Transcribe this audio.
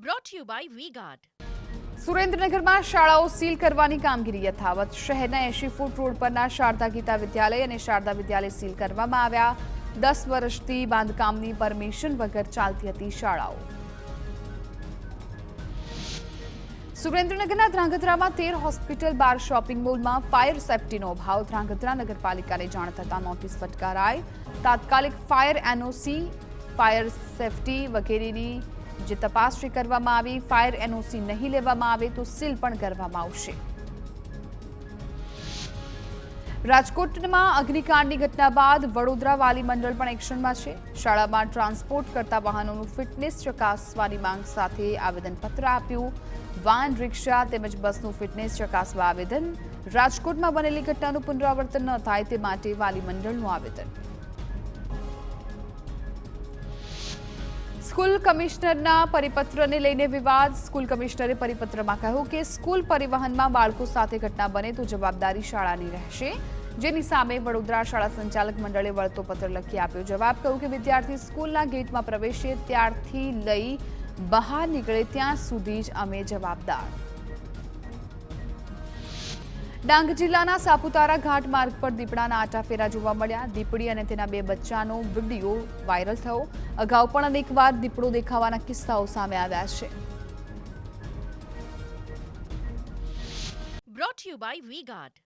brought to you by V-Guard. સુરેન્દ્રનગરમાં શાળાઓ seal કરવાની કામગીરી યથાવત. શહેરના 80 ફૂટ રોડ પરના શારદા ગીતા વિદ્યાલય અને શારદા વિદ્યાલય સીલ કરવામાં આવ્યા. 10 વર્ષથી બાંધકામની પરમિશન વગર ચાલતી હતી શાળાઓ. સુરેન્દ્રનગરના ધ્રાંગધ્રામાં 13 હોસ્પિટલ બાર શોપિંગ મોલમાં ફાયર સેફટીનો અભાવ. ધ્રાંગધ્રા નગરપાલિકાને જાણ થતાં નોટિસ ફટકારાઈ. તાત્કાલિક ફાયર એનઓસી, ફાયર સેફટી વગેરેની જે તપાસ કરવામાં આવી. ફાયર એનઓસી નહીં લેવામાં આવે તો સીલ પણ કરવામાં આવશે. રાજકોટમાં અગ્નિકાંડની ઘટના બાદ વડોદરા વાલી મંડળ પણ એક્શનમાં છે. શાળામાં ટ્રાન્સપોર્ટ કરતા વાહનોનું ફિટનેસ ચકાસવાની માંગ સાથે આવેદનપત્ર આપ્યું. વાન, રિક્ષા તેમજ બસનું ફિટનેસ ચકાસવા આવેદન. રાજકોટમાં બનેલી ઘટનાનું પુનરાવર્તન ન થાય તે માટે વાલી મંડળનું આવેદન. સ્કૂલ કમિશનરના પરિપત્રને લઈને વિવાદ. સ્કૂલ કમિશનરે પરિપત્રમાં કહ્યું કે સ્કૂલ પરિવહનમાં બાળકો સાથે ઘટના બને તો જવાબદારી શાળાની રહેશે, જેની સામે વડોદરા શાળા સંચાલક મંડળે વળતો પત્ર લખી આપ્યો જવાબ. કહ્યું કે વિદ્યાર્થી સ્કૂલના ગેટમાં પ્રવેશે ત્યારથી લઈ બહાર નીકળે ત્યાં સુધી જ અમે જવાબદાર. ડાંગ જિલ્લાના સાપુતારા ઘાટ માર્ગ પર દીપડાના આટાફેરા જોવા મળ્યા. દીપડી અને તેના 2 બચ્ચાનો વિડીયો વાયરલ થયો. અગાઉ પણ અનેકવાર દીપડો દેખાવાના કિસ્સાઓ સામે આવ્યા છે. Brought to you by V-Guard.